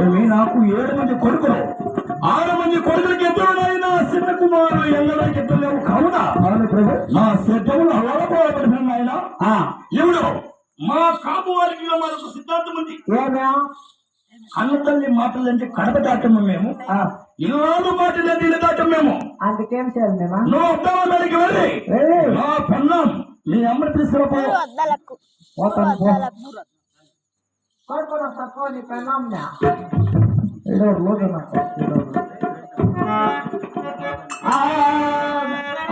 ఏమి నాకు 7 మంది కొడుకులు 6 మంది కొడుకులకి ఎదురునైనా చిన్న కుమారులు ఎల్లడానికి ఎదురు లేవు కావున అవును ప్రభు నా సిద్ధములు అలవడబడిన ఆయన ఎవడు మా కాపు వారికి మనకు సిద్ధాంతం ఉంది అన్న తల్లి మాటలు అంటే కడప దాటము మేము ఇల్లు మాటలు ఇల్లు దాటం మేము అందుకేం చేయాలి మేము నువ్వు అర్థానికి వెళ్ళి నా పెన్నం మీ అమ్మని తీసుకురాపో తక్కువ నీ పెన్నం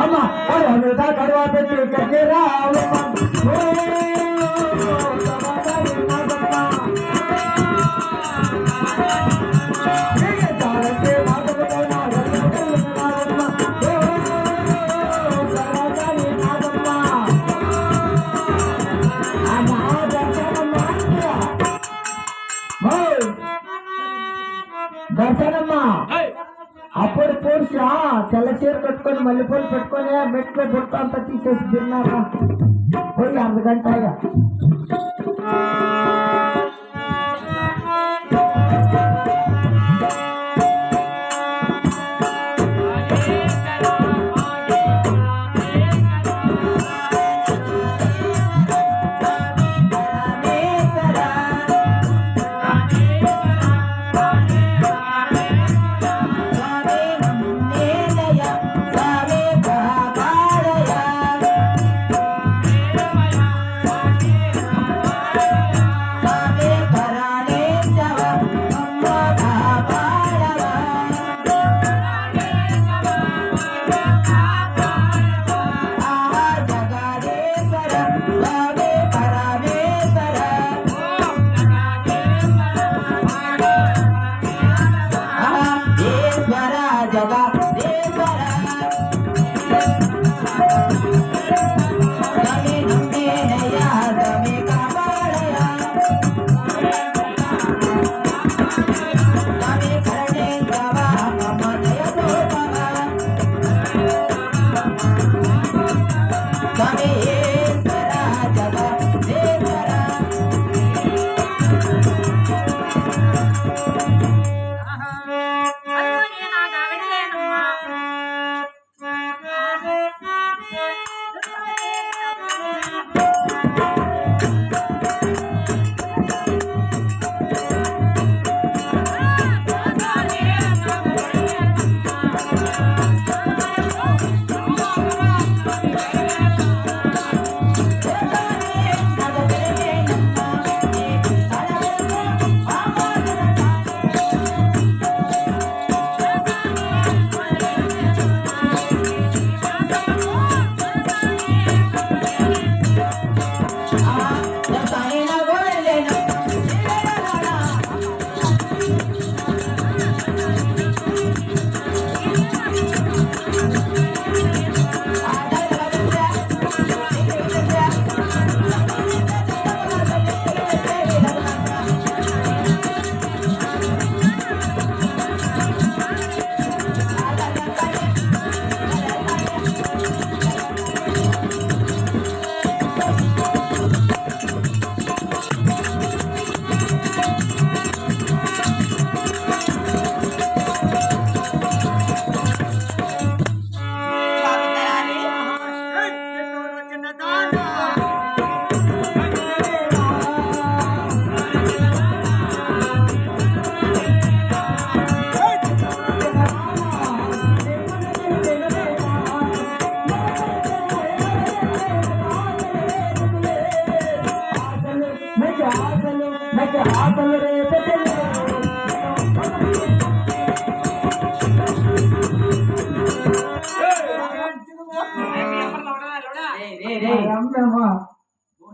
అమ్మా కడవ పెట్టి కట్టేరా దర్శనమ్మా అప్పుడు పురుష తెల్ల చీర కట్టుకొని మల్లెపూలు పెట్టుకొని మెట్లో బుట్ట అంతా తీసేసి తిన్నారా పోయి 1 గంట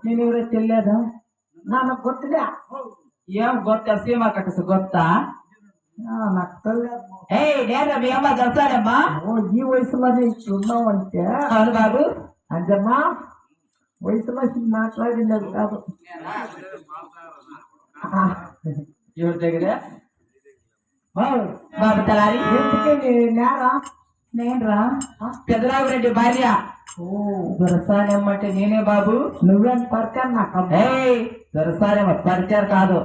ನೀನಿವ್ರೆ ಚೆಲ್ಲದ ನಾನು ಗೊತ್ತಿಲ್ಲ ಏನ್ ಗೊತ್ತ ಸೀಮಾ ಕಟ್ಟಿಸ ಗೊತ್ತಾ ఏమా తెలుసాడమ్మా ఈ వయసులోనే ఉన్నావంటే అవును బాబు అంజమ్మా వయసులో మాట్లాడినది కాదు ఎవరి దగ్గర బాబు తలారి ఎందుకే నేరా నేనరా పెదరావురెడ్డి భార్య దొరసానమ్మంటే నేనే బాబు నువ్వేం పరిచారు నాకు దొరసానేమో పరిచారు కాదు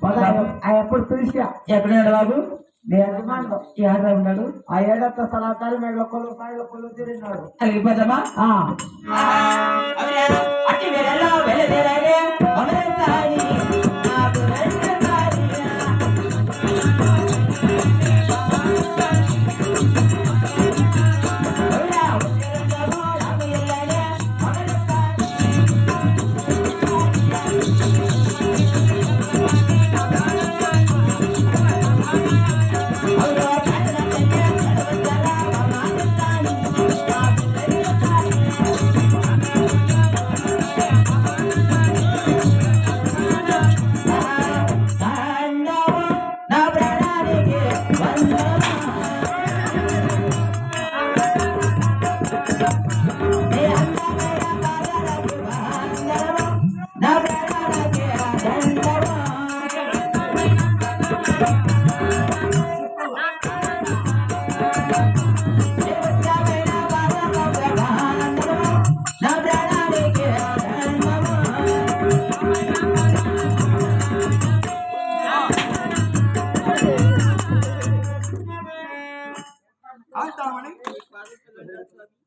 పద ఆ ఎప్పుడు పిలిచా ఎక్కడున్నాడు బాబు? నీ యజమానుడు ఎవరు ఉన్నాడు? ఆ ఏడత్త సలాకాలు మెడల కొలు కాళ్ళ కొలు తిరిగినాడు. వెళ్ళిపోతామా?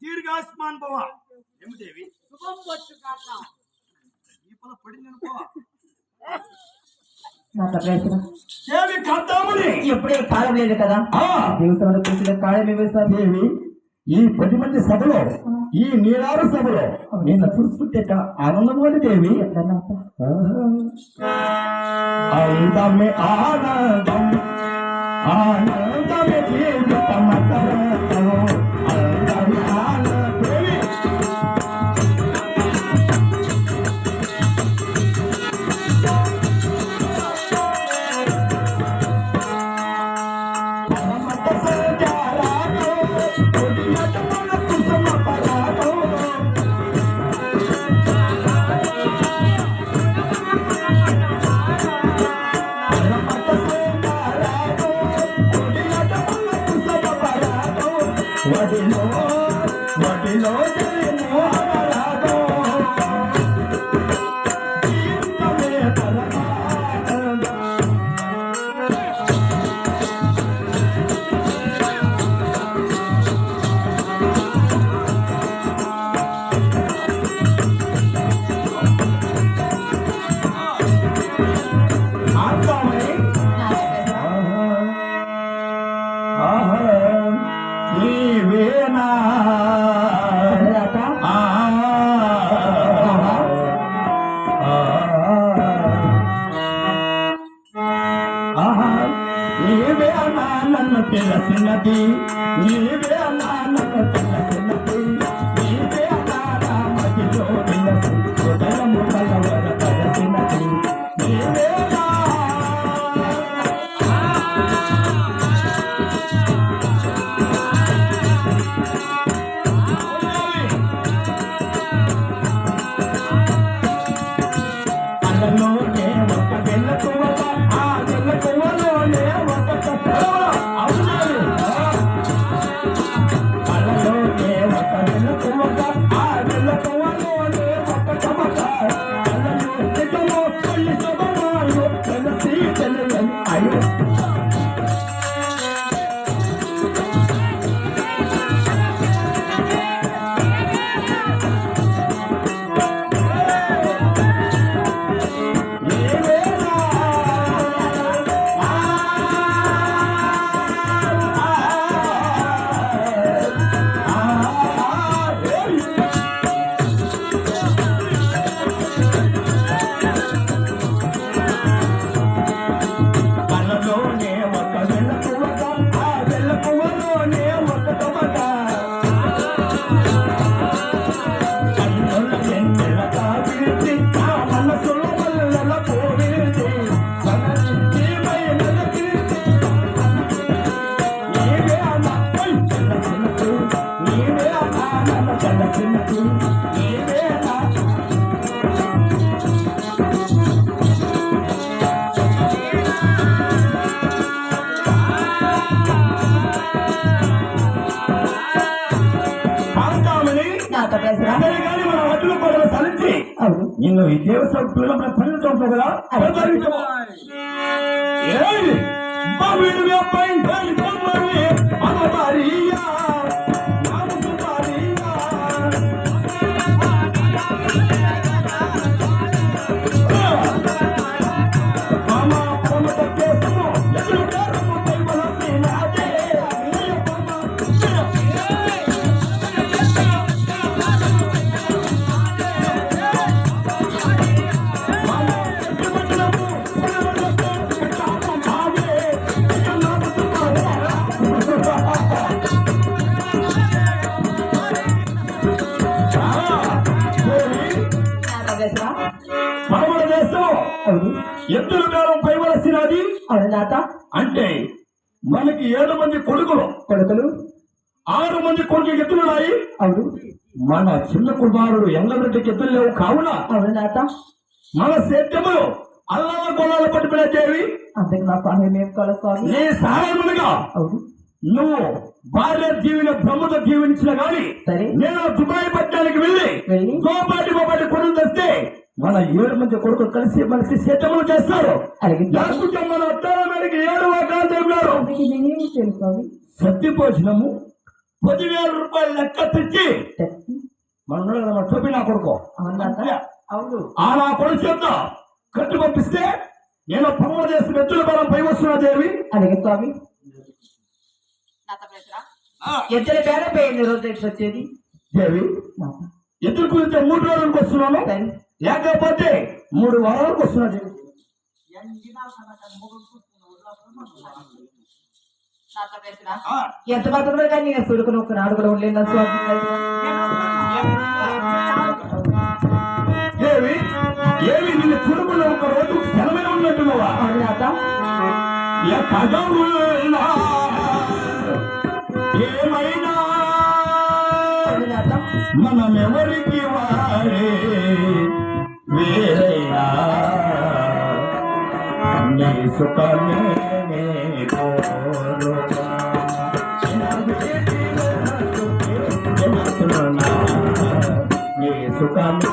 దీర్ఘాస్మాన్ భవ ఏమిదేవి దేవి కర్తామణి ఎప్పుడే కాలం లేదు కదా దేవతలు చూసిన కాలం వేస్తారు దేవి ఈ 10 మంది సభలో ఈ నీరారు సభలో నిన్ను చూస్తుంటే ఆనందమోని దేవి అందమే ఆనందం ఆనందమే జీవితం అందమే ఆనందం దేవి వడిలో మోహనరాగో జీవితమే పరమానందం ఆత్మమై నీవేనా నీవే అన్నా నన్ను తెలిసినది నీవే అన్నా నన్ను తెలిసినది నీవే అన్నా నా మదిలో విలసి హృదయము కలవర కలిసినది నీవేనా అల్లలోనే ఒక వెన్నకువల ఆ వెన్నకువలోనే ఒక కట్టవ అవునాలి అల్లలోనే ఒక వెన్నకువల ఆ వెన్నకువలోనే ఒక కమక అల్లలో నిజమో పెళ్లి శుభమాయో తెలిసి తెలియని అయ్యో నిన్ను ఈ దేవస్థానం పనులు చదువుతావు కదా పడమర దేశం ఎద్దుల కాలం పైవలసినది అంటే మనకి 7 మంది కొడుకులు 6 మంది కొడుకు ఎద్దులున్నాయి. అవును. మన చిన్న కుమారుడు ఎంగరెడ్డికి ఎద్దులు లేవు కావున మన సేద్యములు అల్లాల గొల్లాలు పట్టుకునే దేవి అందుకు నా సహాయం ఏం కాదు స్వామి. నీ సహాయములుగా అవును. నువ్వు భార్య దీవిని బ్రహ్మతో దీవించిన గాని సరే నేను దుబాయ్ పట్టణానికి వెళ్ళి గోపాటి కొడుకు తెస్తే మన 7 మంది కొడుకులు కలిసి మనకి సేద్యములు చేస్తారు. మన ఉత్తరానికి 7 వాటాలు తెలిపారు. సత్తి భోజనము 10,000 రూపాయలు లెక్క తెచ్చి మన టోపీ నా కొడుకు అవును ఆ నా కొడుకు చేత కట్టు పంపిస్తే నేను పడమర దేశం ఎద్దుల బలం పై వస్తున్నా దేవి. అలాగే స్వామి. ఎద్దుల పేర పోయింది రోజు వచ్చేది దేవి. ఎద్దుల గురించి 3 రోజులకు వస్తున్నాను లేకపోతే 3 వారాలకు వస్తున్నా దేవి. ఎంత మాత్రమే కానీ సుడుకుని ఒక నాడు కూడా ఉండలేదు దేవి. ఏమి నిన్ను చూడకుండా ఒక రోజు సెలవునే ఉన్నట్టున్నావా? ఏమైనా మనమెవరికి వారే వేరైనా నీ సుఖమే నీ సుఖాన్ని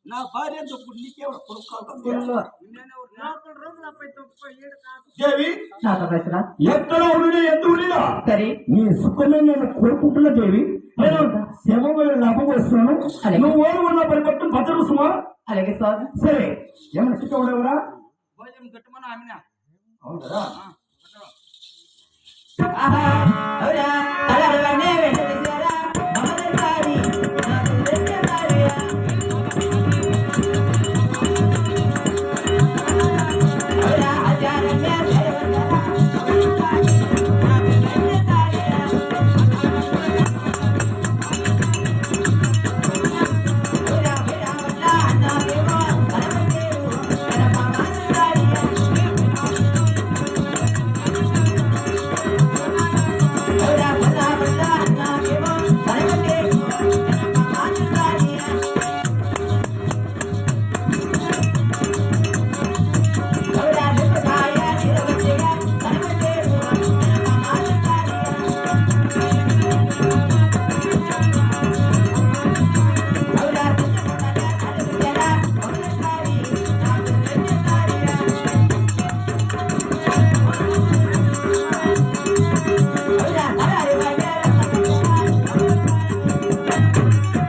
నా భార్య నీకేవడ దేవి. ఎక్కడ ఉండి ఎందుకు సరే నీ సుఖమే నేను కోరుకుంటున్నా దేవి. నేను శ్రమ లాభం వస్తున్నాను. నువ్వు ఓరు ఉన్న పరిపత్రం భద్రం సుమా. అలాగే స్వామి. సరే ఏమైనా చిక్కవడెవరా అవునా